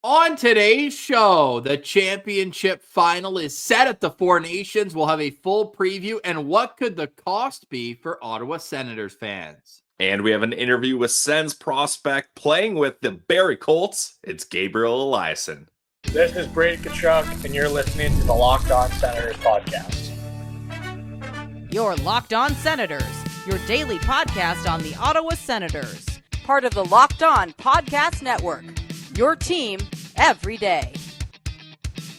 On today's show, the championship final is set at the Four Nations. We'll have a full preview and what could the cost be for Ottawa Senators fans. And we have an interview with Sens prospect playing with the Barrie Colts. It's Gabriel Eliasson. This is Brady Tkachuk, and you're listening to the Locked On Senators podcast. You're Locked On Senators, your daily podcast on the Ottawa Senators. Part of the Locked On Podcast Network, your team every day.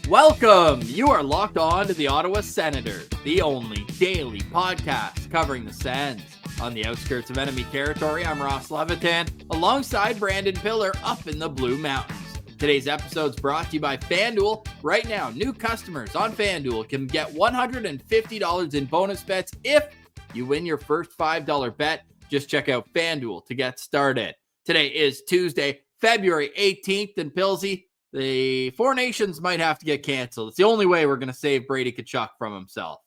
Welcome! You are locked on to the Ottawa Senators, the only daily podcast covering the Sens. On the outskirts of enemy territory, I'm Ross Levitan, alongside Brandon Piller up in the Blue Mountains. Today's episode is brought to you by FanDuel. Right now, new customers on FanDuel can get $150 in bonus bets if you win your first $5 bet. Just check out FanDuel to get started. Today is Tuesday, February 18th, and Pilsy, the Four Nations might have to get canceled. It's the only way we're going to save Brady Tkachuk from himself.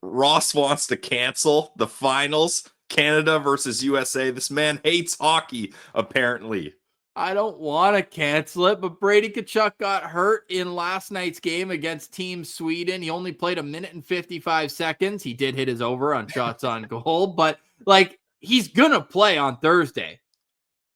Ross wants to cancel the finals, Canada versus USA. This man hates hockey, apparently. I don't want to cancel it, but Brady Tkachuk got hurt in last night's game against Team Sweden. He only played 1 minute and 55 seconds. He did hit his over on shots on goal, but he's going to play on Thursday.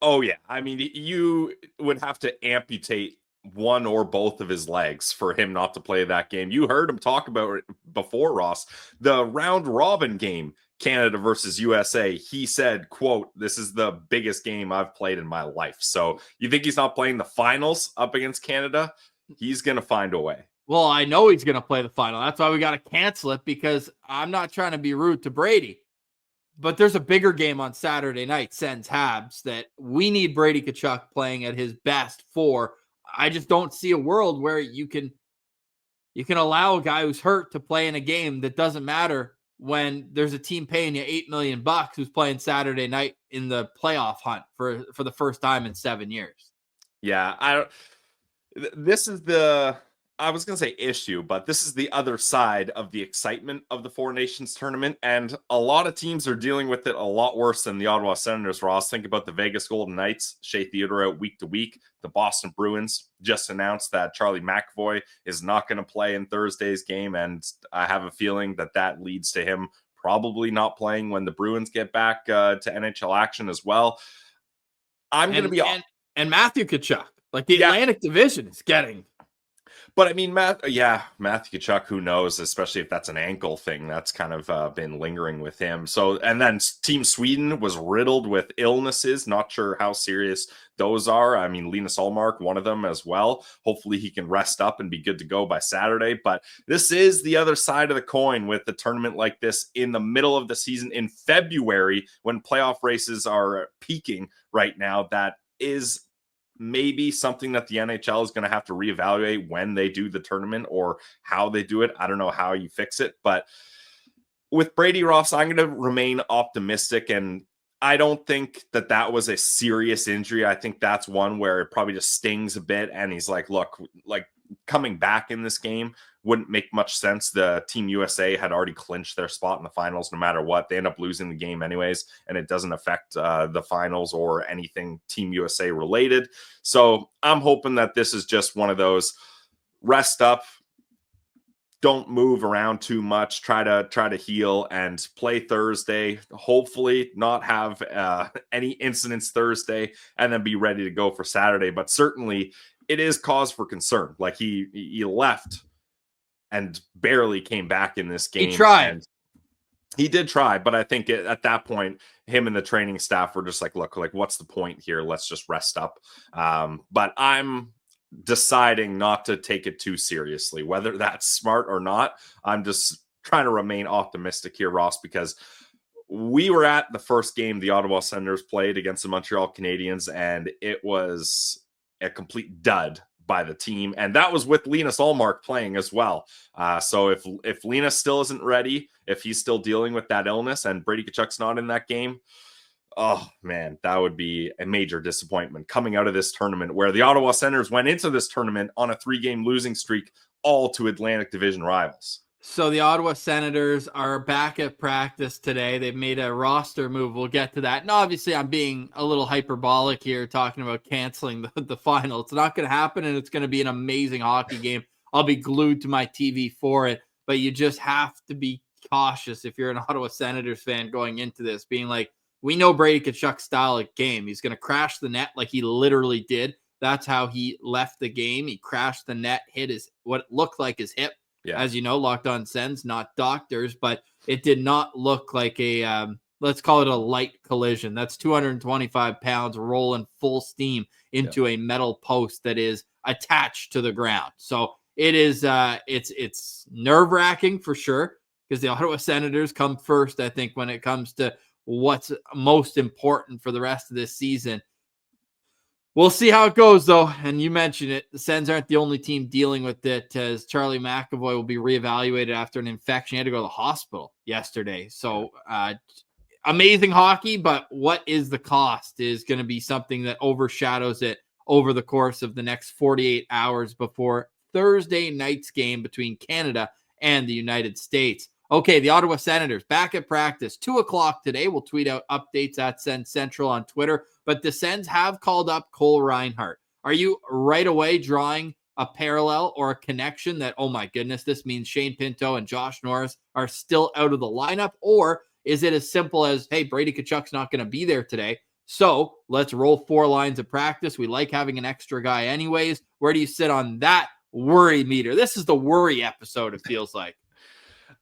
Oh, yeah. I mean, you would have to amputate one or both of his legs for him not to play that game. You heard him talk about it before, Ross. The round robin game, Canada versus USA, he said, quote, "This is the biggest game I've played in my life." So you think he's not playing the finals up against Canada? He's going to find a way. Well, I know he's going to play the final. That's why we got to cancel it, because I'm not trying to be rude to Brady. But there's a bigger game on Saturday night, Sens Habs, that we need Brady Tkachuk playing at his best for. I just don't see a world where you can allow a guy who's hurt to play in a game that doesn't matter when there's a team paying you $8 million who's playing Saturday night in the playoff hunt for the first time in 7 years. Yeah, I was going to say issue, but this is the other side of the excitement of the Four Nations tournament, and a lot of teams are dealing with it a lot worse than the Ottawa Senators, Ross. Think about the Vegas Golden Knights, Shea Theodore out week to week. The Boston Bruins just announced that Charlie McAvoy is not going to play in Thursday's game, and I have a feeling that leads to him probably not playing when the Bruins get back to NHL action as well. And Matthew Tkachuk, Atlantic Division is getting... But I mean, Matthew Tkachuk, who knows, especially if that's an ankle thing, that's kind of been lingering with him. So, and then Team Sweden was riddled with illnesses. Not sure how serious those are. I mean, Linus Ullmark, one of them as well. Hopefully he can rest up and be good to go by Saturday. But this is the other side of the coin with the tournament like this in the middle of the season in February when playoff races are peaking right now. That is maybe something that the NHL is going to have to reevaluate when they do the tournament or how they do it. I don't know how you fix it, but with Brady Ross, I'm going to remain optimistic, and I don't think that was a serious injury. I think that's one where it probably just stings a bit, and he's like, look, coming back in this game wouldn't make much sense. The Team USA had already clinched their spot in the finals no matter what. They end up losing the game anyways, and it doesn't affect the finals or anything Team USA related. So I'm hoping that this is just one of those rest up, don't move around too much, try to heal and play Thursday, hopefully not have any incidents Thursday, and then be ready to go for Saturday. But certainly it is cause for concern. He left and barely came back in this game. He tried. He did try, but I think at that point, him and the training staff were just like, look, what's the point here? Let's just rest up. But I'm deciding not to take it too seriously, whether that's smart or not. I'm just trying to remain optimistic here, Ross, because we were at the first game the Ottawa Senators played against the Montreal Canadiens, and it was a complete dud by the team, and that was with Linus Ullmark playing as well. So if Linus still isn't ready, if he's still dealing with that illness, and Brady Tkachuk's not in that game, oh man, that would be a major disappointment coming out of this tournament, where the Ottawa Senators went into this tournament on a 3-game losing streak, all to Atlantic Division rivals. So the Ottawa Senators are back at practice today. They've made a roster move. We'll get to that. And obviously, I'm being a little hyperbolic here talking about canceling the final. It's not going to happen, and it's going to be an amazing hockey game. I'll be glued to my TV for it. But you just have to be cautious if you're an Ottawa Senators fan going into this, being like, we know Brady Tkachuk's style of game. He's going to crash the net like he literally did. That's how he left the game. He crashed the net, hit what looked like his hip. Yeah. As you know, Locked On Sens, not doctors, but it did not look like a, let's call it a light collision. That's 225 pounds rolling full steam into a metal post that is attached to the ground. So it is, it's nerve-wracking for sure, because the Ottawa Senators come first, I think, when it comes to what's most important for the rest of this season. We'll see how it goes, though. And you mentioned it. The Sens aren't the only team dealing with it, as Charlie McAvoy will be reevaluated after an infection. He had to go to the hospital yesterday. So amazing hockey, but what is the cost is going to be something that overshadows it over the course of the next 48 hours before Thursday night's game between Canada and the United States. Okay, the Ottawa Senators back at practice, 2:00 today. We'll tweet out updates at Sens Central on Twitter. But the Sens have called up Cole Reinhardt. Are you right away drawing a parallel or a connection that, oh my goodness, this means Shane Pinto and Josh Norris are still out of the lineup? Or is it as simple as, hey, Brady Tkachuk's not going to be there today, so let's roll 4 lines of practice. We like having an extra guy anyways. Where do you sit on that worry meter? This is the worry episode, it feels like.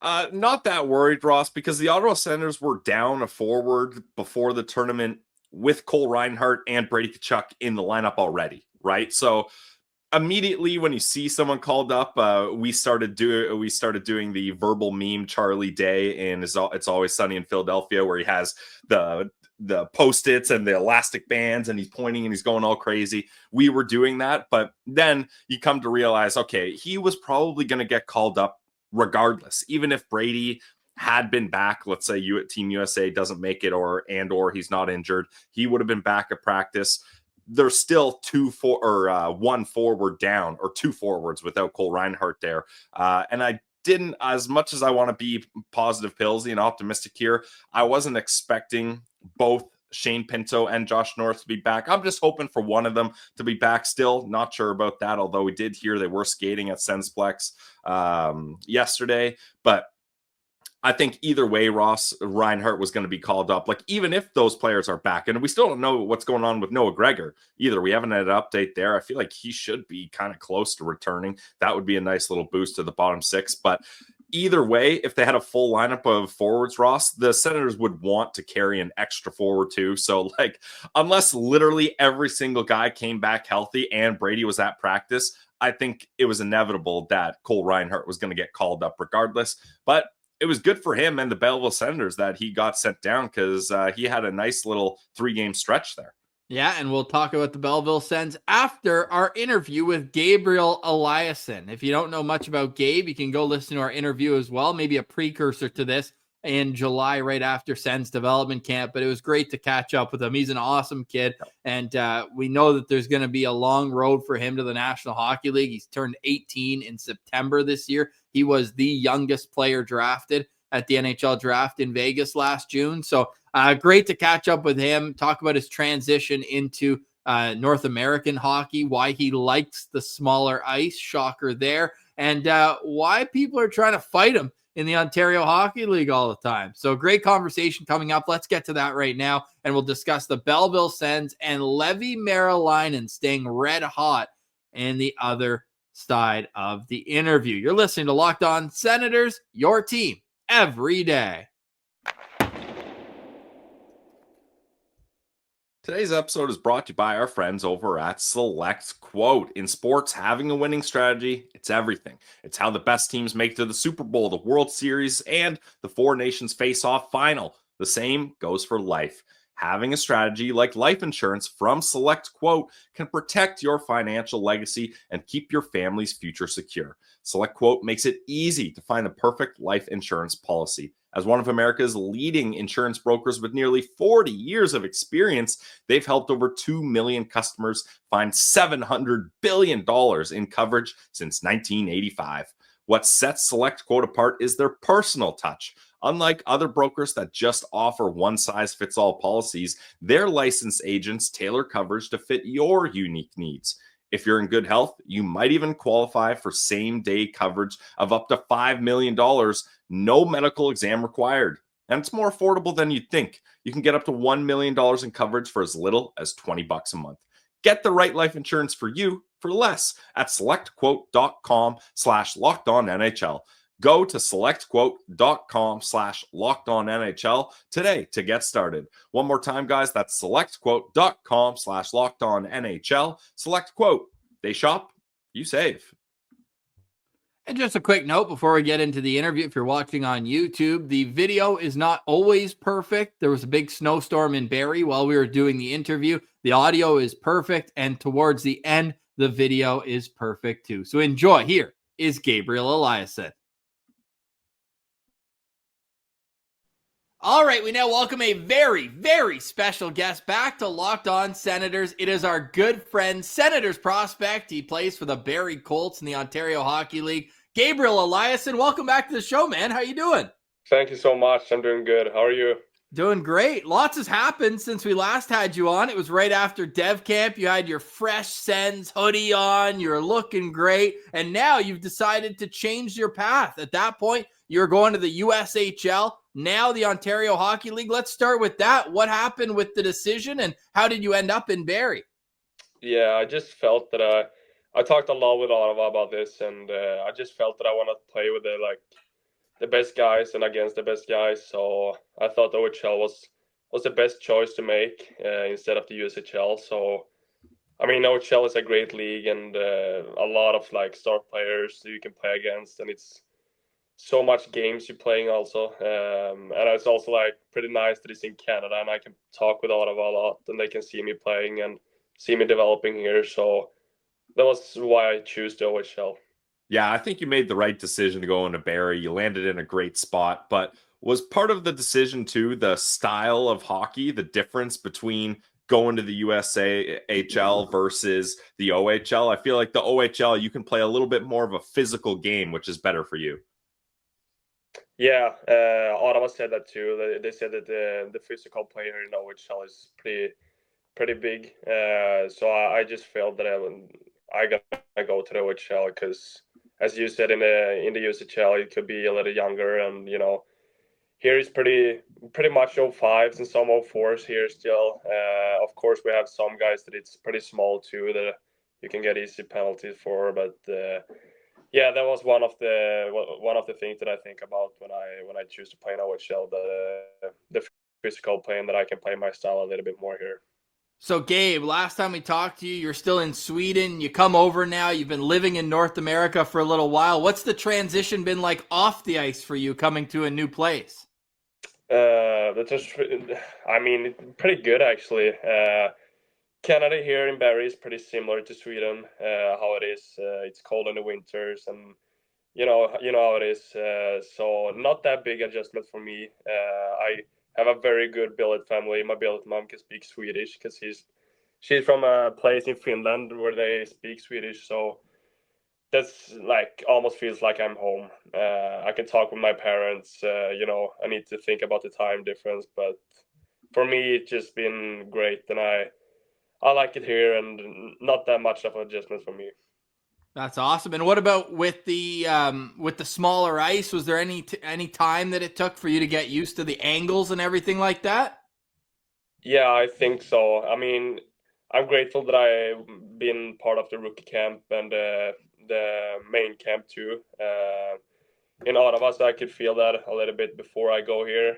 Not that worried, Ross, because the Ottawa Senators were down a forward before the tournament with Cole Reinhardt and Brady Tkachuk in the lineup already, right? So immediately when you see someone called up, we started doing the verbal meme Charlie Day in It's Always Sunny in Philadelphia, where he has the Post-its and the elastic bands and he's pointing and he's going all crazy. We were doing that, but then you come to realize, okay, he was probably going to get called up regardless, even if Brady had been back. Let's say Team USA doesn't make it, or he's not injured, he would have been back at practice. There's still one forward down, or 2 forwards without Cole Reinhardt there. And I didn't, as much as I want to be positive Pillsy and optimistic here, I wasn't expecting both Shane Pinto and Josh Norris to be back. I'm just hoping for one of them to be back. Still not sure about that, although we did hear they were skating at Sensplex yesterday. But I think either way, Ross, Reinhardt was going to be called up. Like, even if those players are back, and we still don't know what's going on with Noah Gregor either. We haven't had an update there. I feel like he should be kind of close to returning. That would be a nice little boost to the bottom 6. But either way, if they had a full lineup of forwards, Ross, the Senators would want to carry an extra forward too. So, like, unless literally every single guy came back healthy and Brady was at practice, I think it was inevitable that Cole Reinhardt was going to get called up regardless. But it was good for him and the Belleville Senators that he got sent down, because he had a nice little 3-game stretch there. Yeah, and we'll talk about the Belleville Sens after our interview with Gabriel Eliasson. If you don't know much about Gabe, you can go listen to our interview as well, maybe a precursor to this in July, right after Sens development camp. But it was great to catch up with him. He's an awesome kid, and we know that there's going to be a long road for him to the National Hockey League. He's turned 18 in September this year. He was the youngest player drafted at the NHL draft in Vegas last June. So great to catch up with him, talk about his transition into North American hockey, why he likes the smaller ice, shocker there, and why people are trying to fight him in the Ontario Hockey League all the time. So great conversation coming up. Let's get to that right now, and we'll discuss the Belleville Sens and Leevi Merilainen staying red hot in the other side of the interview. You're listening to Locked On Senators, your team every day. Today's episode is brought to you by our friends over at Select Quote. In sports, having a winning strategy, it's everything. It's how the best teams make it to the Super Bowl, the World Series, and the Four Nations Face-Off Final. The same goes for life. Having a strategy like life insurance from Select Quote can protect your financial legacy and keep your family's future secure. Select Quote makes it easy to find the perfect life insurance policy. As one of America's leading insurance brokers with nearly 40 years of experience, they've helped over 2 million customers find $700 billion in coverage since 1985. What sets Select Quote apart is their personal touch. Unlike other brokers that just offer one-size-fits-all policies, their licensed agents tailor coverage to fit your unique needs. If you're in good health, you might even qualify for same-day coverage of up to $5 million, no medical exam required. And it's more affordable than you'd think. You can get up to $1 million in coverage for as little as $20 a month. Get the right life insurance for you for less at selectquote.com/lockedonnhl. Go to selectquote.com/lockedonnhl today to get started. One more time, guys, that's selectquote.com/lockedonnhl. Select Quote. They shop, you save. And just a quick note before we get into the interview, if you're watching on YouTube, the video is not always perfect. There was a big snowstorm in Barrie while we were doing the interview. The audio is perfect, and towards the end, the video is perfect too. So enjoy. Here is Gabriel Eliasson. All right, we now welcome a very, very special guest back to Locked On Senators. It is our good friend, Senators prospect. He plays for the Barrie Colts in the Ontario Hockey League. Gabriel Eliasson, welcome back to the show, man. How you doing? Thank you so much. I'm doing good. How are you? Doing great. Lots has happened since we last had you on. It was right after Dev Camp. You had your fresh Sens hoodie on. You're looking great. And now you've decided to change your path. At that point, you're going to the USHL, now the Ontario Hockey League. Let's start with that. What happened with the decision, and how did you end up in Barrie? Yeah, I just felt that I talked a lot with Ottawa about this, and I just felt that I want to play with the best guys and against the best guys. So I thought OHL was the best choice to make instead of the USHL. So I mean, OHL is a great league and a lot of star players that you can play against, and it's so much games you're playing also. And it's also pretty nice that it's in Canada and I can talk with Ottawa a lot and they can see me playing and see me developing here. So that was why I choose the OHL. Yeah, I think you made the right decision to go into Barrie. You landed in a great spot, but was part of the decision too the style of hockey, the difference between going to the USAHL versus the OHL? I feel like the OHL, you can play a little bit more of a physical game, which is better for you. Yeah, Ottawa said that too. They said that the physical player in OHL is pretty big. So I just felt that I gotta go to the OHL because, as you said, in the USHL it could be a little younger, and here is pretty much 05s and some 04s here still. Of course, we have some guys that it's pretty small too that you can get easy penalties for, but. Yeah, that was one of the things that I think about when I choose to play in OHL, the physical play, and that I can play my style a little bit more here. So, Gabe, last time we talked to you, you're still in Sweden. You come over now. You've been living in North America for a little while. What's the transition been like off the ice for you coming to a new place? I mean, pretty good actually. Canada here in Barrie is pretty similar to Sweden, how it is. It's cold in the winters, and you know how it is. So not that big adjustment for me. I have a very good billet family. My billet mom can speak Swedish because she's from a place in Finland where they speak Swedish. So that's almost feels like I'm home. I can talk with my parents. I need to think about the time difference, but for me it's just been great, and I like it here, and not that much of an adjustment for me. That's awesome. And what about with the smaller ice? Was there any time that it took for you to get used to the angles and everything like that? Yeah, I think so. I mean, I'm grateful that I've been part of the rookie camp and the main camp too in Ottawa, so I could feel that a little bit before I go here.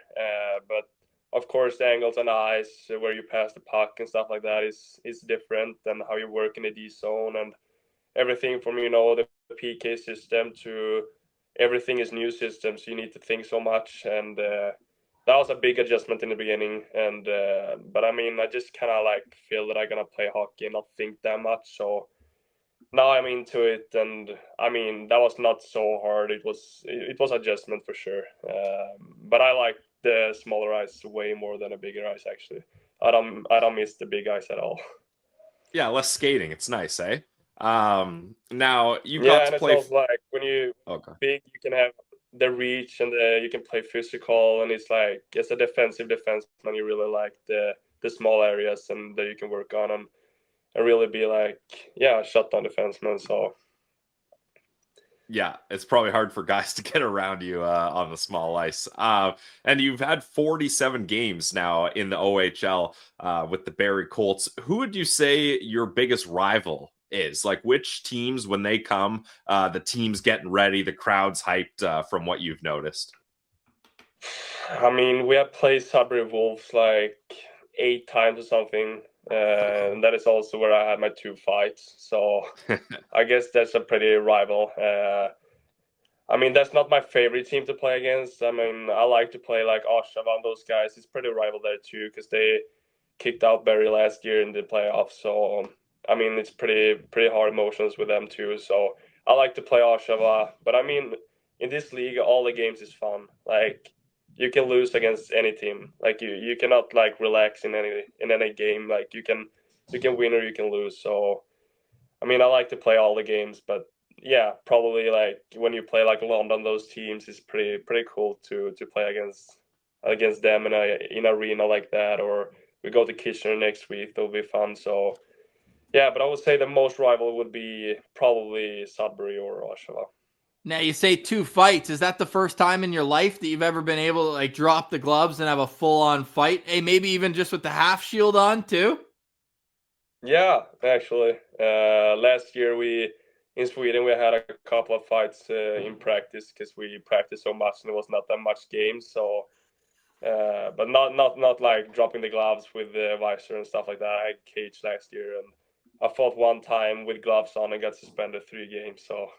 But of course, the angles on the ice, where you pass the puck and stuff like that, is different than how you work in the D zone, and everything from the PK system to everything is new systems. So you need to think so much, and that was a big adjustment in the beginning. And but I mean, I just kind of feel that I'm gonna play hockey and not think that much. So now I'm into it, and I mean that was not so hard. It was adjustment for sure. But I like the smaller ice way more than a bigger ice actually. I don't miss the big ice at all. Yeah, less skating. It's nice, eh? Now you Yeah, got and to it's play. also like when you Okay. big, you can have the reach and you can play physical, and it's like as a defensive defenseman, you really like the small areas and that you can work on and really be like, yeah, shutdown defenseman. So Yeah, it's probably hard for guys to get around you on the small ice. And you've had 47 games now in the OHL with the Barrie Colts. Who would you say your biggest rival is? Like, which teams, when they come, the team's getting ready, the crowd's hyped from what you've noticed? I mean, we have played Sudbury Wolves like 8 times or something. And that is also where I had my 2 fights. So I guess that's a pretty rival. I mean, that's not my favorite team to play against. I mean, I like to play like Ottawa and those guys. It's pretty rival there too because they kicked out Barrie last year in the playoffs. So I mean, it's pretty hard emotions with them too. So I like to play Ottawa, but I mean, in this league, all the games is fun. Like you can lose against any team. Like you cannot like relax in any game. Like you can win or you can lose. So I mean, I like to play all the games, but yeah, probably like when you play like London, those teams is pretty cool to play against them in an arena like that. Or we go to Kitchener next week; that'll be fun. So yeah, but I would say the most rival would be probably Sudbury or Oshawa. Now you say 2 fights. Is that the first time in your life that you've ever been able to like drop the gloves and have a full-on fight? Hey, maybe even just with the half shield on too? Yeah, actually, last year in Sweden we had a couple of fights in practice because we practiced so much and there was not that much games. So, but not like dropping the gloves with the visor and stuff like that. I had cage last year and I fought one time with gloves on and got suspended 3 games. So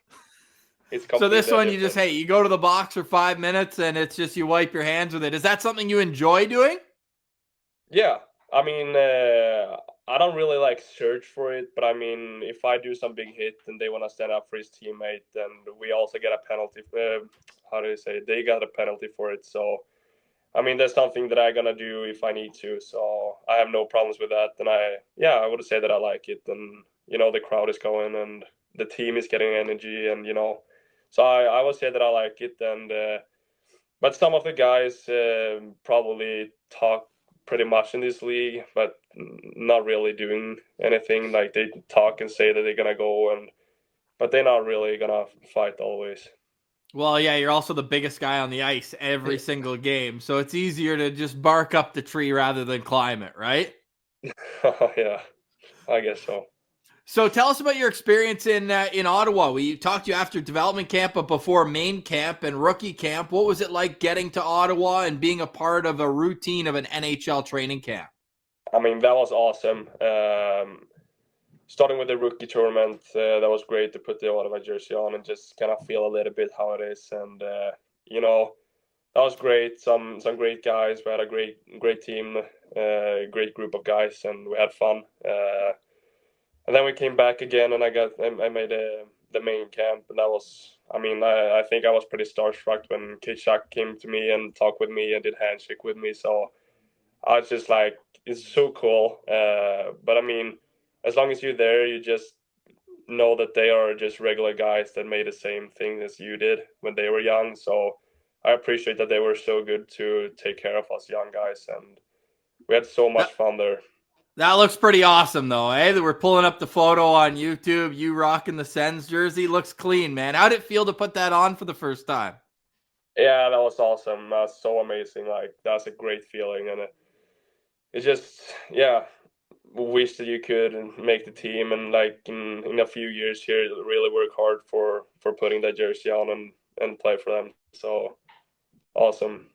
it's So this completely one, you different. just, hey, you go to the box for 5 minutes and it's just you wipe your hands with it. Is that something you enjoy doing? Yeah, I mean, I don't really like search for it, but I mean, if I do some big hit and they want to stand up for his teammate, then we also get a penalty. How do you say? They got a penalty for it. So, I mean, that's something that I'm gonna do if I need to. So I have no problems with that. And I would say that I like it. And the crowd is going and the team is getting energy, and so I would say that I like it. And but some of the guys probably talk pretty much in this league, but not really doing anything. Like they talk and say that they're gonna go, but they're not really gonna fight always. Well, yeah, you're also the biggest guy on the ice every single game. So it's easier to just bark up the tree rather than climb it, right? Yeah, I guess so. So tell us about your experience in Ottawa. We talked to you after development camp, but before main camp and rookie camp. What was it like getting to Ottawa and being a part of a routine of an NHL training camp? I mean, that was awesome. Starting with the rookie tournament, that was great to put the Ottawa jersey on and just kind of feel a little bit how it is. And that was great. Some great guys. We had a great team, great group of guys, and we had fun. And then we came back again, and I made the main camp, and that was. I mean, I think I was pretty starstruck when Tkachuk came to me and talked with me and did handshake with me. So I was just like, it's so cool. But I mean, as long as you're there, you just know that they are just regular guys that made the same thing as you did when they were young. So I appreciate that they were so good to take care of us young guys, and we had so much fun there. That looks pretty awesome, though, eh? We're pulling up the photo on YouTube. You rocking the Sens jersey. Looks clean, man. How'd it feel to put that on for the first time? Yeah, that was awesome. That's so amazing. Like, that's a great feeling. And it just, yeah, wish that you could make the team and, like, in a few years here, really work hard for putting that jersey on and play for them. So awesome.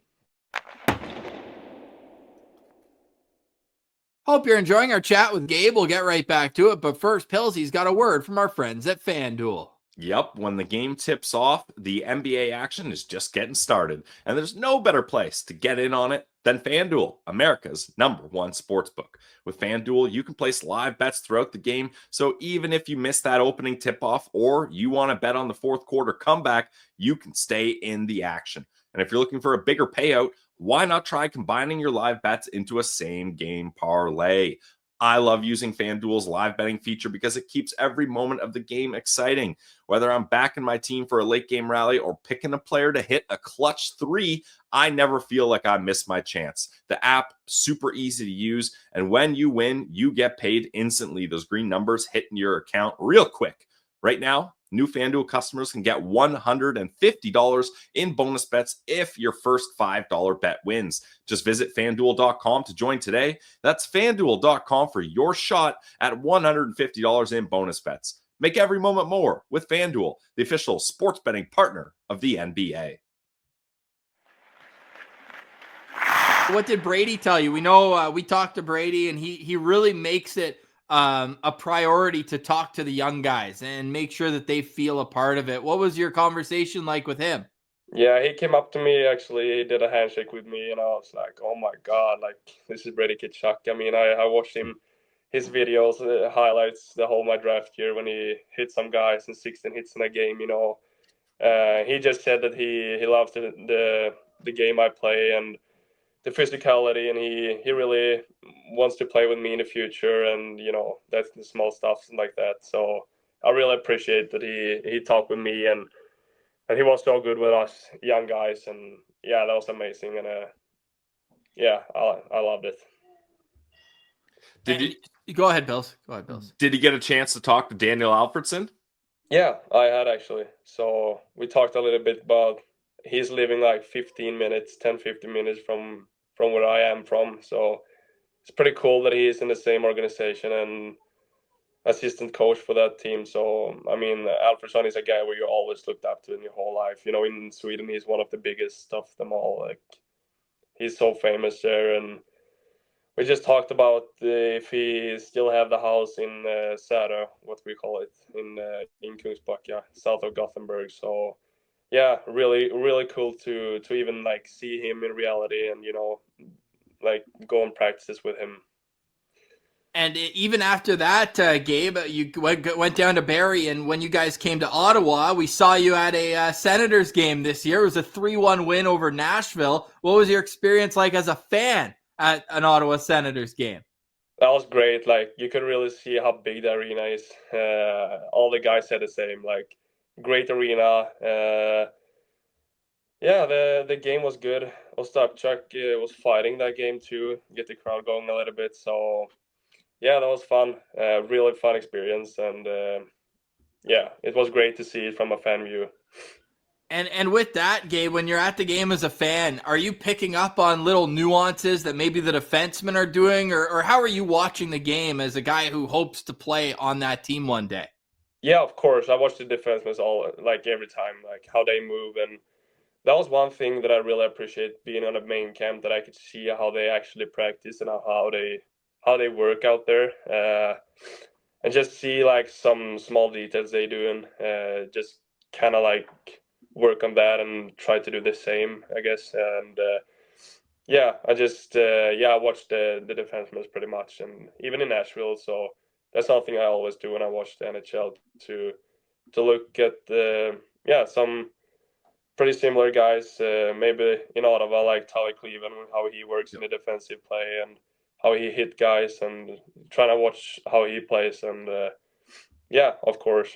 Hope you're enjoying our chat with Gabe. We'll get right back to it. But first, Pilsy's got a word from our friends at FanDuel. Yep, when the game tips off, the NBA action is just getting started, and there's no better place to get in on it than FanDuel, America's #1 sportsbook. With FanDuel, you can place live bets throughout the game, so even if you miss that opening tip-off or you want to bet on the fourth quarter comeback, you can stay in the action. And if you're looking for a bigger payout, why not try combining your live bets into a same-game parlay? I love using FanDuel's live betting feature because it keeps every moment of the game exciting. Whether I'm backing my team for a late game rally or picking a player to hit a clutch 3, I never feel like I missed my chance. The app, super easy to use, and when you win, you get paid instantly. Those green numbers hit in your account real quick. Right now, new FanDuel customers can get $150 in bonus bets if your first $5 bet wins. Just visit FanDuel.com to join today. That's FanDuel.com for your shot at $150 in bonus bets. Make every moment more with FanDuel, the official sports betting partner of the NBA. What did Brady tell you? We know we talked to Brady, and he really makes it a priority to talk to the young guys and make sure that they feel a part of it. What was your conversation like with him? Yeah, he came up to me, actually. He did a handshake with me, and I was like, oh my God, like, this is Brady Tkachuk. I mean, I watched his videos, highlights the whole my draft year when he hit some guys and 16 hits in a game, you know. He just said that he loves the game I play and the physicality, and he really wants to play with me in the future, and you know, that's the small stuff like that. So I really appreciate that he talked with me, and he was so good with us young guys, and yeah, that was amazing, and yeah, I loved it. Go ahead, Bills. Go ahead, Bills. Did he get a chance to talk to Daniel Alfredsson? Yeah, I had actually. So we talked a little bit about he's living like 15 minutes from where I am from. So it's pretty cool that he's in the same organization and assistant coach for that team. So, I mean, Alfredsson is a guy where you always looked up to in your whole life. You know, in Sweden, he's one of the biggest of them all. Like, he's so famous there. And we just talked about if he still have the house in Särö, what we call it, in Kungsbacka, south of Gothenburg. So, yeah, really, really cool to even like see him in reality and, you know, like go and practice with him. And even after that, Gabe, you went down to Barrie, and when you guys came to Ottawa, we saw you at a Senators game this year. It was a 3-1 win over Nashville. What was your experience like as a fan at an Ottawa Senators game? That was great. Like, you could really see how big the arena is. All the guys said the same. Like, great arena. Yeah, the game was good. Tkachuk was fighting that game too, get the crowd going a little bit. So yeah, that was fun. Really fun experience, and yeah, it was great to see it from a fan view. And with that, Gabe, when you're at the game as a fan, are you picking up on little nuances that maybe the defensemen are doing, or how are you watching the game as a guy who hopes to play on that team one day? Yeah, of course. I watch the defensemen every time, like how they move, and that was one thing that I really appreciate being on a main camp, that I could see how they actually practice and how they work out there, and just see like some small details they do, and just kind of like work on that and try to do the same, I guess. And yeah, I watched the defensemen pretty much, and even in Nashville. So that's something I always do when I watch the NHL, to look at some pretty similar guys, maybe in Ottawa, like Tyler Cleveland, how he works in the defensive play and how he hit guys, and trying to watch how he plays. And yeah, of course.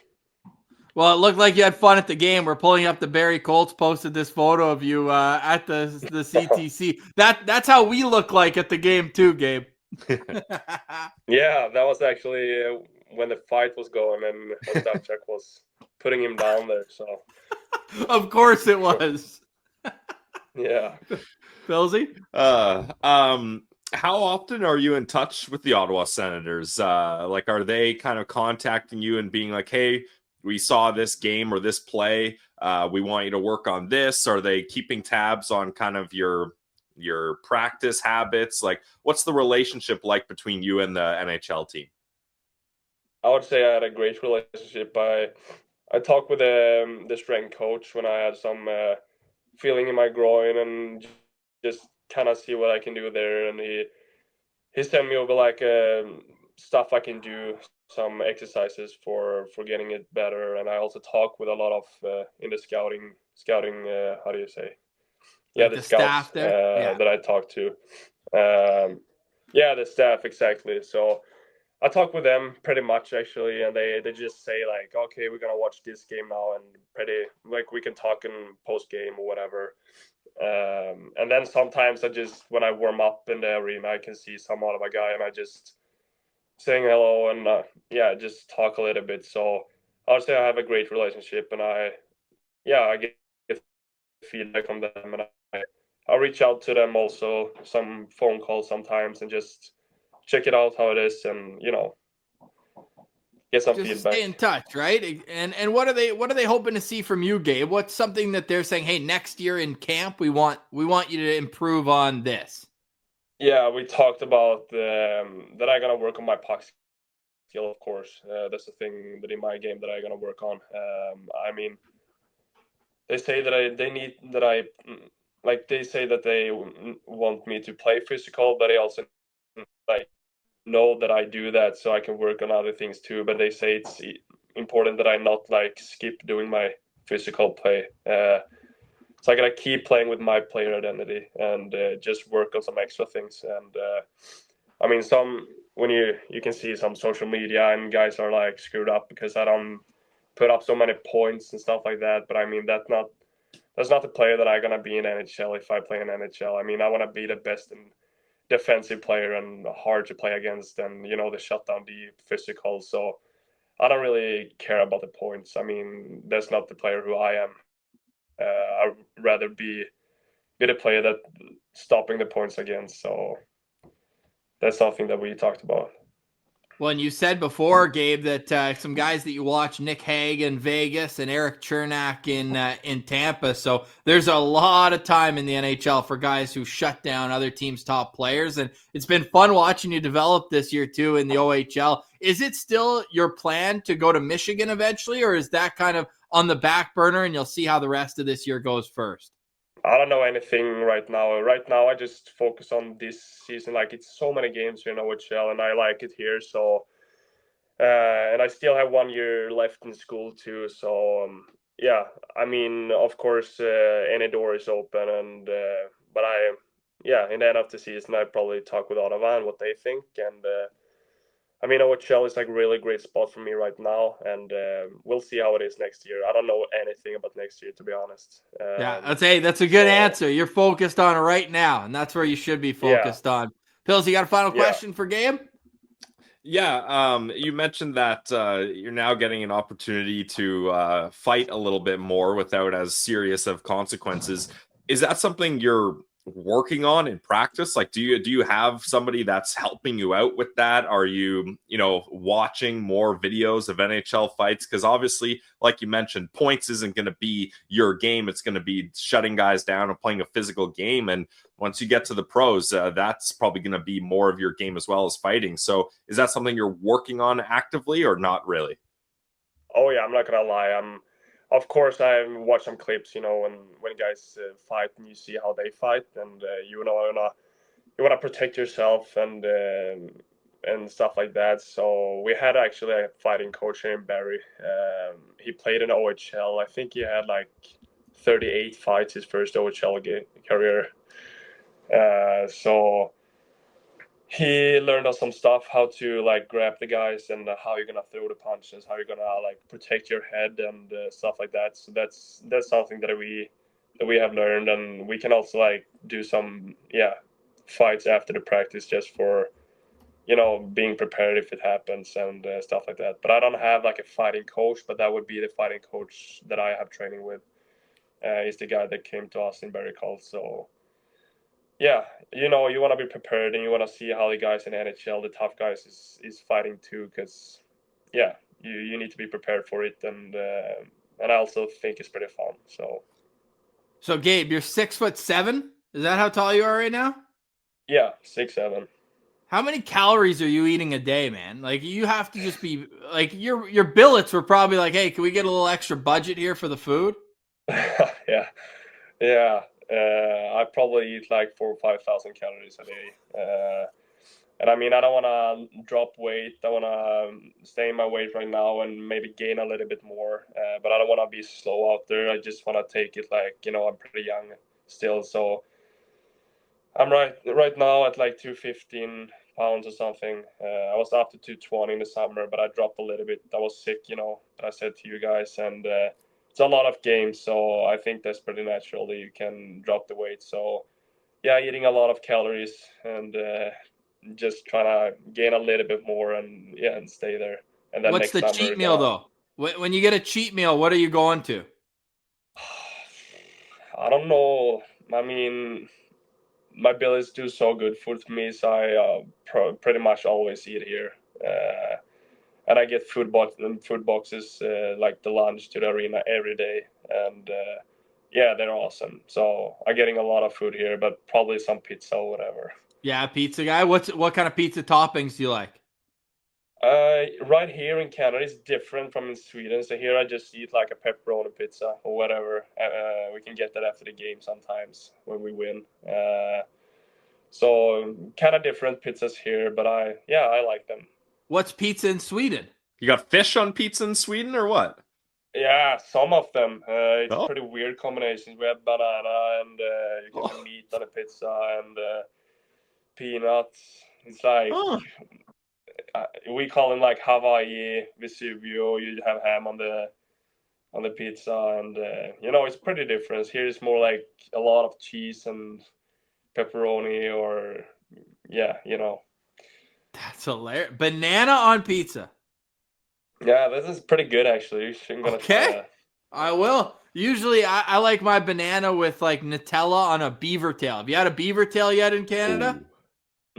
Well, it looked like you had fun at the game. We're pulling up the Barrie Colts posted this photo of you at the CTC. That's how we look like at the game too, Gabe. Yeah, that was actually when the fight was going and Tkachuk was putting him down there. So of course it was. Yeah. Billsy? How often are you in touch with the Ottawa Senators? Like, are they kind of contacting you and being like, hey, we saw this game or this play, we want you to work on this? Are they keeping tabs on kind of your practice habits? Like, what's the relationship like between you and the NHL team? I would say I had a great relationship. I talked with the strength coach when I had some feeling in my groin, and just kind of see what I can do there. And he sent me over like stuff I can do, some exercises for getting it better. And I also talk with a lot of in the scouting how do you say? Yeah, like the the scouts staff there? that I talked to. Yeah, the staff, exactly. So I talk with them pretty much actually, and they just say like, okay, we're gonna watch this game now, and pretty like we can talk in post game or whatever. And then sometimes I just when I warm up in the arena, I can see some other guy, and I just saying hello and just talk a little bit. So I would say I have a great relationship, and I get feedback from them, and I'll reach out to them also, some phone calls sometimes, and just check it out how it is, and get some Just feedback. stay in touch, right? And what are they hoping to see from you, Gabe? What's something that they're saying, hey, next year in camp, we want you to improve on this? Yeah, we talked about that I'm gonna work on my puck skill, of course. That's the thing that in my game that I'm gonna work on. I mean, they say that they say that they want me to play physical, but they also like know that I do that, so I can work on other things too. But they say it's important that I not like skip doing my physical play. So I gotta keep playing with my player identity and just work on some extra things. And I mean, when you can see some social media and guys are like screwed up because I don't put up so many points and stuff like that. But I mean, that's not the player that I'm gonna be in NHL if I play in NHL. I mean, I want to be the best in defensive player and hard to play against, and the shutdown deep, physical. So I don't really care about the points. I mean, that's not the player who I am. I'd rather be the player that stopping the points against. So that's something that we talked about. Well, and you said before, Gabe, that some guys that you watch, Nick Hague in Vegas and Eric Chernak in Tampa. So there's a lot of time in the NHL for guys who shut down other teams' top players. And it's been fun watching you develop this year, too, in the OHL. Is it still your plan to go to Michigan eventually, or is that kind of on the back burner and you'll see how the rest of this year goes first? I don't know anything right now. Right now, I just focus on this season. Like, it's so many games here in OHL, and I like it here. So, and I still have 1 year left in school too. So, I mean, of course, any door is open, and but in the end of the season, I probably talk with Ottawa and what they think, and I mean, OHL is like really great spot for me right now, and we'll see how it is next year. I don't know anything about next year, to be honest. That's a good answer. You're focused on it right now, and that's where you should be focused on. Pills, you got a final question for Gabe? Yeah, you mentioned that you're now getting an opportunity to fight a little bit more without as serious of consequences. Is that something you're working on in practice? Like, do you have somebody that's helping you out with that? Are you watching more videos of NHL fights? Because obviously, like you mentioned, points isn't going to be your game. It's going to be shutting guys down and playing a physical game. And once you get to the pros, that's probably going to be more of your game as well as fighting. So is that something you're working on actively or not really? Oh yeah, I'm not gonna lie. Of course, I watch some clips, when guys fight and you see how they fight, and you wanna protect yourself and stuff like that. So we had actually a fighting coach here in Barrie. He played in OHL. I think he had like 38 fights his first OHL career. So he learned us some stuff, how to like grab the guys and how you're gonna throw the punches, how you're gonna like protect your head and stuff like that. So that's something that we have learned, and we can also like do some fights after the practice just for being prepared if it happens and stuff like that. But I don't have like a fighting coach, but that would be the fighting coach that I have training with. He's the guy that came to us in Barrie Colts. So yeah, you want to be prepared, and you want to see how the guys in NHL, the tough guys, is fighting too, because you need to be prepared for it, and I also think it's pretty fun. So Gabe, you're 6'7"? Is that how tall you are right now? Yeah, 6'7". How many calories are you eating a day, man? Like, you have to just be like, your billets were probably like, hey, can we get a little extra budget here for the food? Yeah. I probably eat like 4,000 or 5,000 calories a day. And I mean, I don't want to drop weight. I want to stay in my weight right now and maybe gain a little bit more. But I don't want to be slow out there. I just want to take it like, I'm pretty young still. So I'm right now at like 215 pounds or something. I was up to 220 in the summer, but I dropped a little bit. I was sick, that I said to you guys, and it's a lot of games, so I think that's pretty natural that you can drop the weight. So yeah, eating a lot of calories and just trying to gain a little bit more and stay there. And then What's next the summer, cheat meal though? When you get a cheat meal, what are you going to? I don't know. I mean, my bills do so good food for me, so I pretty much always eat here. And I get food boxes like the lunch to the arena every day, and they're awesome. So I'm getting a lot of food here, but probably some pizza or whatever. Yeah, pizza guy. What kind of pizza toppings do you like? Right here in Canada is different from in Sweden. So here I just eat like a pepperoni pizza or whatever. We can get that after the game sometimes when we win. So kind of different pizzas here, but I like them. What's pizza in Sweden? You got fish on pizza in Sweden or what? Yeah, some of them. It's pretty weird combinations. We have banana and you can have meat on a pizza and peanuts. It's like we call them like Hawaii, Vesuvio. You have ham on the pizza, and it's pretty different. Here it's more like a lot of cheese and pepperoni, or That's hilarious. Banana on pizza. Yeah, this is pretty good actually. I'm gonna try that. I will. Usually I like my banana with like Nutella on a beaver tail. Have you had a beaver tail yet in Canada? Ooh.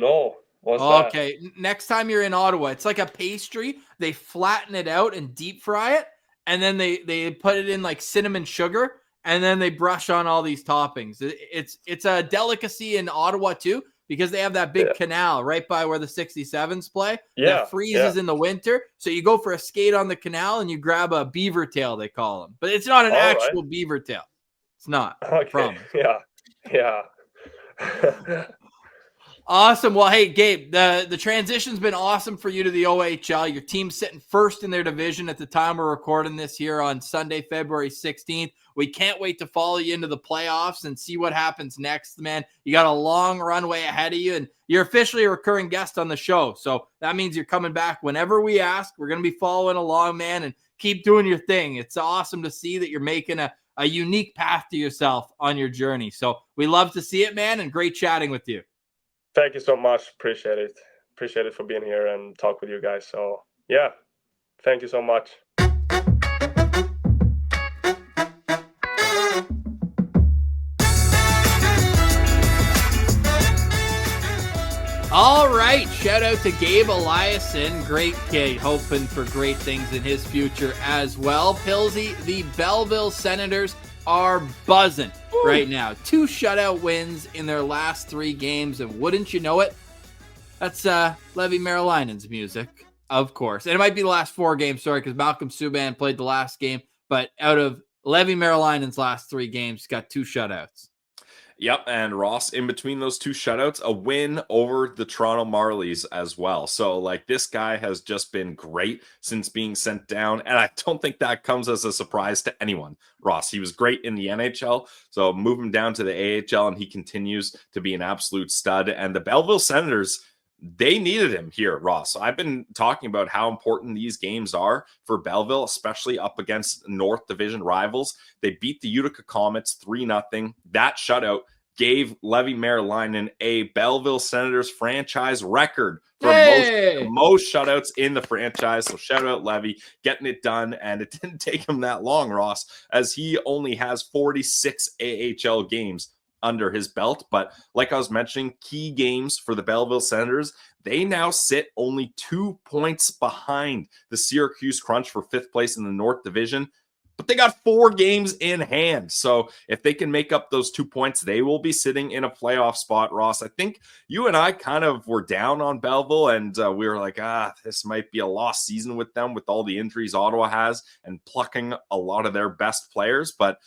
No. What's that? Okay. Next time you're in Ottawa, it's like a pastry. They flatten it out and deep fry it. And then they put it in like cinnamon sugar. And then they brush on all these toppings. It's a delicacy in Ottawa too, because they have that big canal right by where the 67s play. That freezes in the winter. So you go for a skate on the canal and you grab a beaver tail, they call them. But it's not an actual beaver tail. It's not. Okay. Promise. Yeah. Awesome. Well, hey, Gabe, the transition's been awesome for you to the OHL. Your team's sitting first in their division at the time we're recording this here on Sunday, February 16th. We can't wait to follow you into the playoffs and see what happens next, man. You got a long runway ahead of you, and you're officially a recurring guest on the show. So that means you're coming back whenever we ask. We're going to be following along, man, and keep doing your thing. It's awesome to see that you're making a unique path to yourself on your journey. So we love to see it, man, and great chatting with you. Thank you so much. Appreciate it. Appreciate it for being here and talk with you guys. So, yeah, thank you so much. All right. Shout out to Gabe Eliasson. Great kid. Hoping for great things in his future as well. Pillsy, the Belleville Senators are buzzing right now. 2 shutout wins in their last 3 games, and wouldn't you know it, that's Leevi Merilainen's music, of course. And it might be the last 4 games, sorry, because Malcolm Subban played the last game, but out of Leevi Merilainen's last 3 games, got 2 shutouts. Yep, and Ross, in between those 2 shutouts, a win over the Toronto Marlies as well. So, like, this guy has just been great since being sent down, and I don't think that comes as a surprise to anyone. Ross, he was great in the NHL, so move him down to the AHL, and he continues to be an absolute stud. And the Belleville Senators, they needed him here, Ross. I've been talking about how important these games are for Belleville, especially up against North Division rivals. They beat the Utica Comets 3-0. That shutout gave Leevi Merilainen a Belleville Senators franchise record for most shutouts in the franchise. So shout out Leevi, getting it done. And it didn't take him that long, Ross, as he only has 46 AHL games under his belt. But like I was mentioning, key games for the Belleville Senators, they now sit only 2 points behind the Syracuse Crunch for 5th place in the North Division, but they got 4 games in hand. So if they can make up those 2 points, they will be sitting in a playoff spot. Ross, I think you and I kind of were down on Belleville, and we were like, this might be a lost season with them with all the injuries Ottawa has and plucking a lot of their best players. But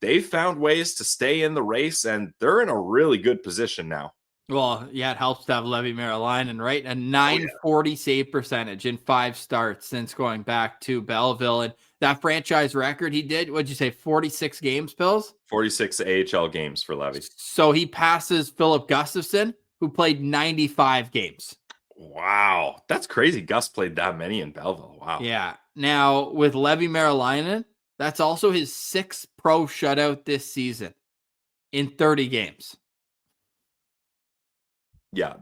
they've found ways to stay in the race, and they're in a really good position now. Well, yeah, it helps to have Leevi Merilainen, right? A 940 save percentage in 5 starts since going back to Belleville. And that franchise record he did, what'd you say, 46 games, Pills? 46 AHL games for Leevi. So he passes Philip Gustafson, who played 95 games. Wow. That's crazy. Gus played that many in Belleville. Wow. Yeah. Now, with Leevi Merilainen, that's also his 6th pro shutout this season in 30 games. Yeah,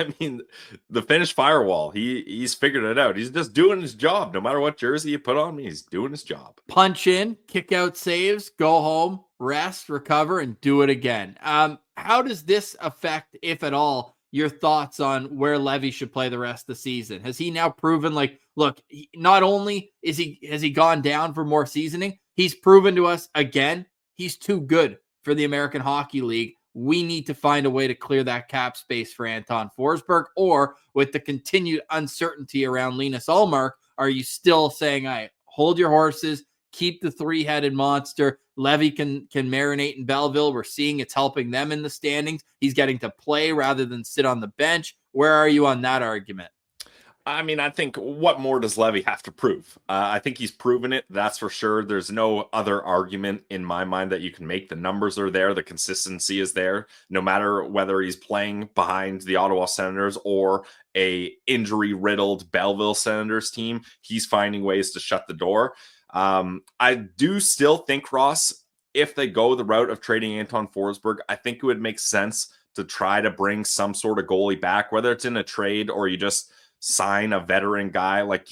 I mean, the Finnish firewall, he's figured it out. He's just doing his job. No matter what jersey you put on me, he's doing his job. Punch in, kick out saves, go home, rest, recover, and do it again. How does this affect, if at all, your thoughts on where Leevi should play the rest of the season? Has he now proven, like, look, not only has he gone down for more seasoning, he's proven to us again, he's too good for the American Hockey League. We need to find a way to clear that cap space for Anton Forsberg, or with the continued uncertainty around Linus Ullmark, are you still saying, all right, hold your horses, keep the 3-headed monster. Leevi can marinate in Belleville. We're seeing it's helping them in the standings. He's getting to play rather than sit on the bench. Where are you on that argument? I mean, I think what more does Leevi have to prove? I think he's proven it. That's for sure. There's no other argument in my mind that you can make. The numbers are there. The consistency is there. No matter whether he's playing behind the Ottawa Senators or a injury-riddled Belleville Senators team, he's finding ways to shut the door. I do still think, Ross, if they go the route of trading Anton Forsberg, I think it would make sense to try to bring some sort of goalie back, whether it's in a trade or you just sign a veteran guy. Like,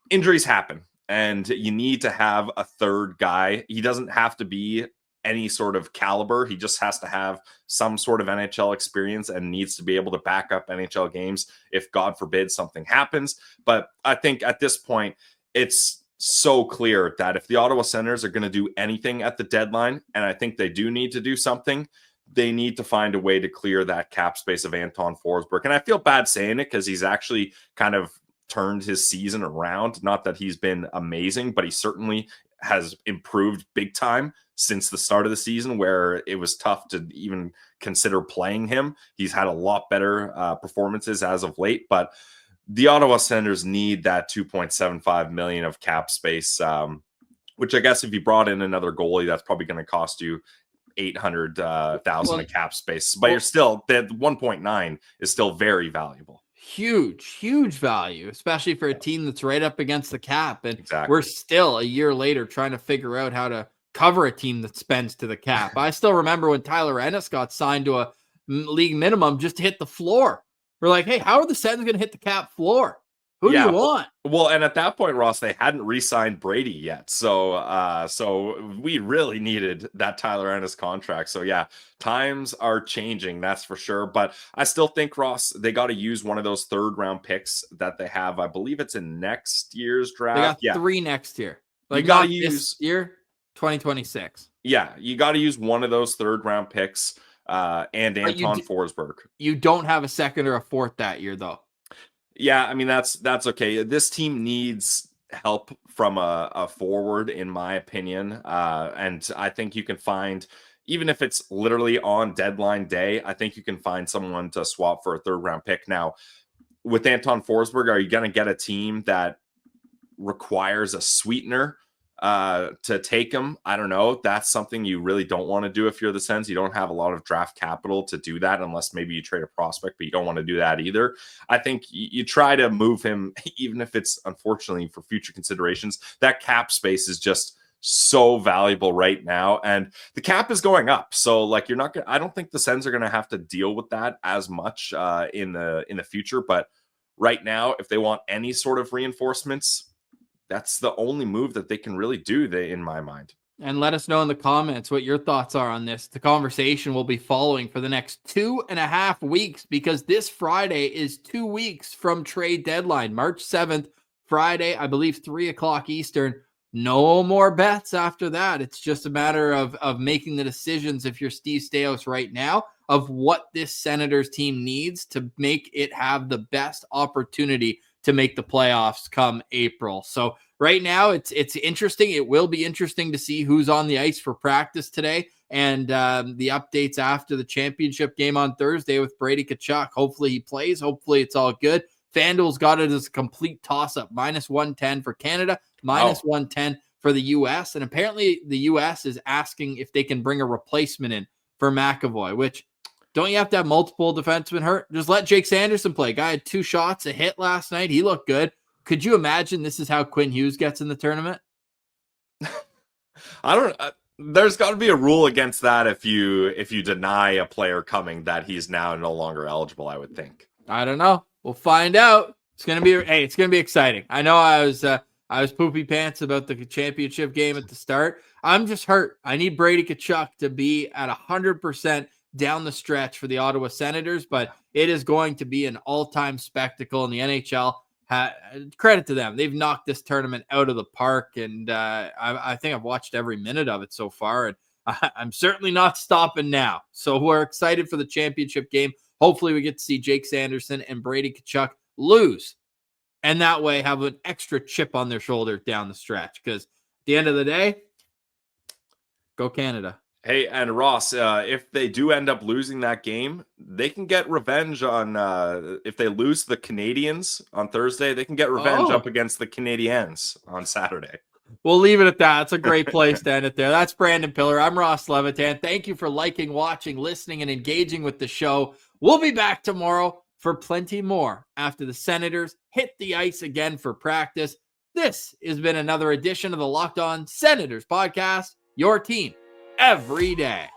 injuries happen and you need to have a third guy. He doesn't have to be any sort of caliber. He just has to have some sort of NHL experience and needs to be able to back up NHL games if, God forbid, something happens. But I think at this point, it's so clear that if the Ottawa Senators are going to do anything at the deadline, and I think they do need to do something, they need to find a way to clear that cap space of Anton Forsberg. And I feel bad saying it because he's actually kind of turned his season around. Not that he's been amazing, but he certainly has improved big time since the start of the season, where it was tough to even consider playing him. He's had a lot better performances as of late, but the Ottawa Senators need that $2.75 million of cap space, which I guess if you brought in another goalie, that's probably going to cost you $800,000 in cap space, but you're still, that 1.9 is still very valuable. Huge value, especially for a team that's right up against the cap. And exactly. We're still a year later trying to figure out how to cover a team that spends to the cap. I still remember when Tyler Ennis got signed to a league minimum just to hit the floor. We're like, hey, how are the Sens going to hit the cap floor? Who do you want? Well, and at that point, Ross, they hadn't re-signed Brady yet. So we really needed that Tyler Ennis contract. So yeah, times are changing, that's for sure. But I still think, Ross, they got to use one of those 3rd round picks that they have. I believe it's in next year's draft. They got 3 next year. Like, you got to use this year, 2026. Yeah, you got to use one of those 3rd round picks and Anton Forsberg. You don't have a 2nd or a 4th that year, though. Yeah, I mean, that's okay. This team needs help from a forward, in my opinion. And I think you can find, even if it's literally on deadline day, I think you can find someone to swap for a 3rd round pick. Now, with Anton Forsberg, are you going to get a team that requires a sweetener to take him? I don't know. That's something you really don't want to do if you're the Sens. You don't have a lot of draft capital to do that, unless maybe you trade a prospect, but you don't want to do that either. I think you try to move him, even if it's unfortunately for future considerations. That cap space is just so valuable right now, and the cap is going up. So like, you're not gonna, I don't think the Sens are going to have to deal with that as much in the future. But right now, if they want any sort of reinforcements, that's the only move that they can really do, in my mind. And let us know in the comments what your thoughts are on this. The conversation will be following for the next 2.5 weeks, because this Friday is 2 weeks from trade deadline, March 7th, Friday, I believe 3:00 Eastern. No more bets after that. It's just a matter of making the decisions, if you're Steve Staios right now, of what this Senators team needs to make it have the best opportunity to make the playoffs come April. So right now it's interesting. It will be interesting to see who's on the ice for practice today, and the updates after the championship game on Thursday with Brady Tkachuk. Hopefully he plays. Hopefully it's all good. FanDuel's got it as a complete toss-up. -110 for Canada, -110 for the U.S. And apparently the U.S. is asking if they can bring a replacement in for McAvoy, which Don't you have to have multiple defensemen hurt? Just let Jake Sanderson play. Guy had 2 shots, a hit last night. He looked good. Could you imagine this is how Quinn Hughes gets in the tournament? There's got to be a rule against that if you deny a player coming that he's now no longer eligible, I would think. I don't know. We'll find out. It's gonna be exciting. I know I was poopy pants about the championship game at the start. I'm just hurt. I need Brady Tkachuk to be at 100% down the stretch for the Ottawa Senators, but it is going to be an all-time spectacle in the NHL. Credit to them. They've knocked this tournament out of the park, and I think I've watched every minute of it so far, and I'm certainly not stopping now. So we're excited for the championship game. Hopefully we get to see Jake Sanderson and Brady Tkachuk lose, and that way have an extra chip on their shoulder down the stretch, because at the end of the day, go Canada. Hey, and Ross, if they do end up losing that game, they can get revenge on, if they lose the Canadians on Thursday, they can get revenge up against the Canadiens on Saturday. We'll leave it at that. It's a great place to end it there. That's Brandon Piller. I'm Ross Levitan. Thank you for liking, watching, listening, and engaging with the show. We'll be back tomorrow for plenty more after the Senators hit the ice again for practice. This has been another edition of the Locked On Senators podcast, your team every day.